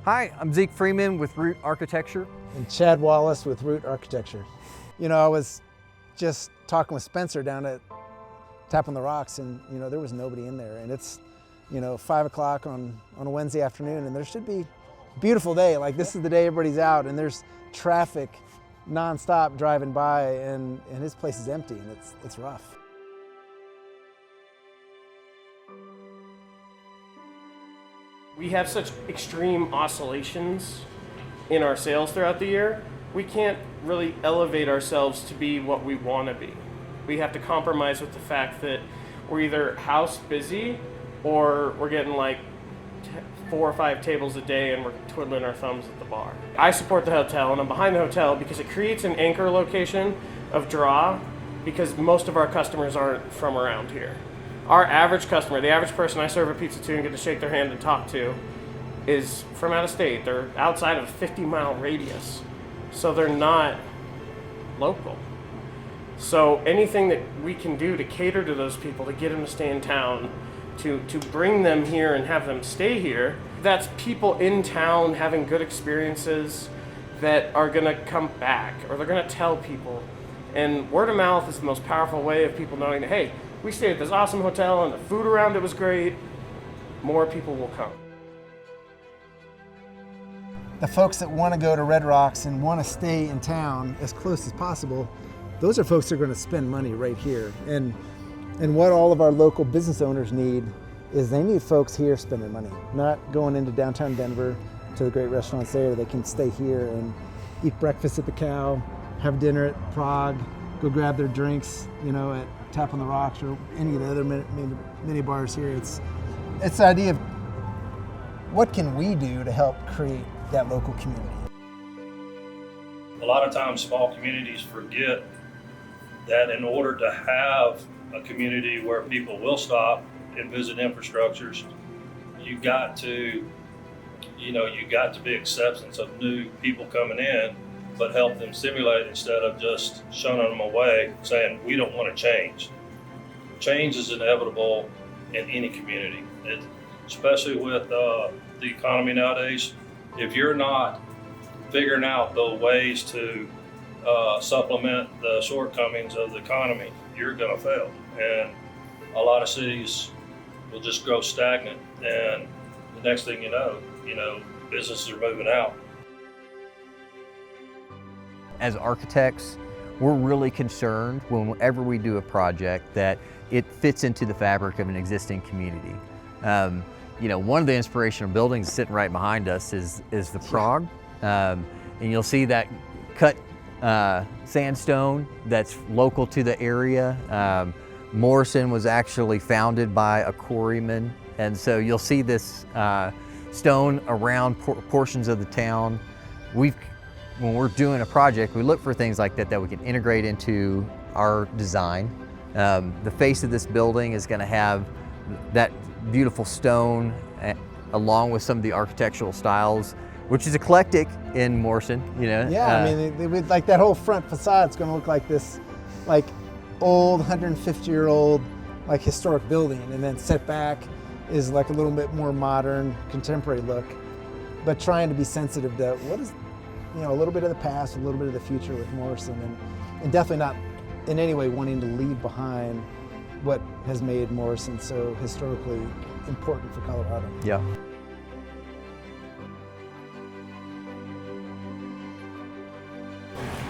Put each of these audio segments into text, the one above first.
Hi, I'm Zeke Freeman with Root Architecture. And Chad Wallace with Root Architecture. You know, I was just talking with Spencer down at Tap on the Rocks, and you know, there was nobody in there. And it's, you know, 5 o'clock on a Wednesday afternoon, and there should be a beautiful day. Like, this is the day everybody's out, and there's traffic nonstop driving by, and his place is empty, and it's rough. We have such extreme oscillations in our sales throughout the year. We can't really elevate ourselves to be what we want to be. We have to compromise with the fact that we're either house busy or we're getting like 4 or 5 tables a day and we're twiddling our thumbs at the bar. I support the hotel, and I'm behind the hotel because it creates an anchor location of draw, because most of our customers aren't from around here. Our average customer, the average person I serve a pizza to and get to shake their hand and talk to, is from out of state. They're outside of a 50-mile radius, so they're not local. So anything that we can do to cater to those people, to get them to stay in town, to bring them here and have them stay here, that's people in town having good experiences that are gonna come back, or they're gonna tell people. And word of mouth is the most powerful way of people knowing that, hey, we stayed at this awesome hotel and the food around it was great. More people will come. The folks that want to go to Red Rocks and want to stay in town as close as possible, those are folks that are going to spend money right here. And what all of our local business owners need is they need folks here spending money, not going into downtown Denver to the great restaurants there. They can stay here and eat breakfast at the Cow, have dinner at Prague, go grab their drinks, you know, at Tap on the Rocks or any of the other mini bars here. It's the idea of what can we do to help create that local community. A lot of times small communities forget that in order to have a community where people will stop and visit infrastructures, you got to be acceptance of new people coming in, but help them stimulate instead of just shunning them away, saying we don't want to change. Change is inevitable in any community, especially with the economy nowadays. If you're not figuring out the ways to supplement the shortcomings of the economy, you're going to fail. And a lot of cities will just grow stagnant, and the next thing you know, businesses are moving out. As architects, we're really concerned whenever we do a project that it fits into the fabric of an existing community. You know, one of the inspirational buildings sitting right behind us is the Prague, and you'll see that cut sandstone that's local to the area. Morrison was actually founded by a quarryman, and so you'll see this stone around portions of the town. When we're doing a project, we look for things like that we can integrate into our design. The face of this building is going to have that beautiful stone along with some of the architectural styles, which is eclectic in Morrison, you know. Yeah, I mean, like that whole front facade's going to look like this, like old 150-year-old, like historic building, and then set back is like a little bit more modern, contemporary look, but trying to be sensitive to what is, you know, a little bit of the past, a little bit of the future with Morrison, and definitely not in any way wanting to leave behind what has made Morrison so historically important for Colorado. Yeah.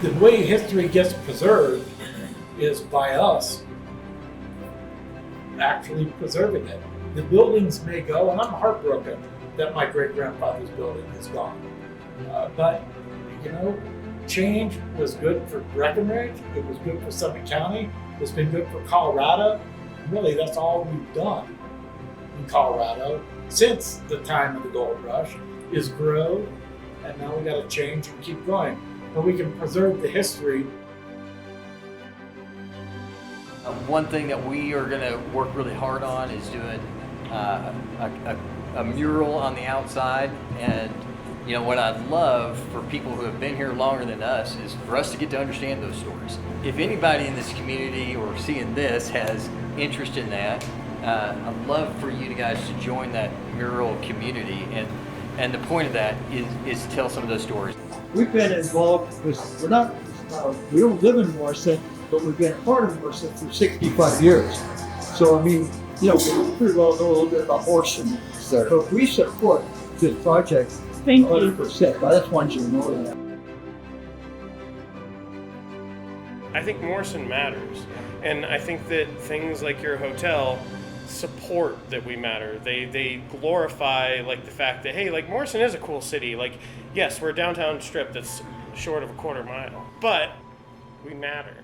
The way history gets preserved is by us actually preserving it. The buildings may go, and I'm heartbroken that my great-grandfather's building is gone. But, you know, change was good for Breckenridge, it was good for Summit County, it's been good for Colorado. Really, that's all we've done in Colorado since the time of the gold rush is grow, and now we got to change and keep going. But we can preserve the history. One thing that we are going to work really hard on is doing a mural on the outside. And you know what I'd love for people who have been here longer than us is for us to get to understand those stories. If anybody in this community or seeing this has interest in that, I'd love for you guys to join that mural community and And the point of that is to tell some of those stories. We've been involved with, we don't live in Morrison, but we've been a part of Morrison for 65 years. So, I mean, we pretty well know a little bit about Morrison. So we support this project 100%. I just want you to know that. I think Morrison matters. And I think that things like your hotel support that we matter. They glorify like the fact that, hey, like Morrison is a cool city. Like, yes, we're a downtown strip that's short of a quarter mile, but we matter.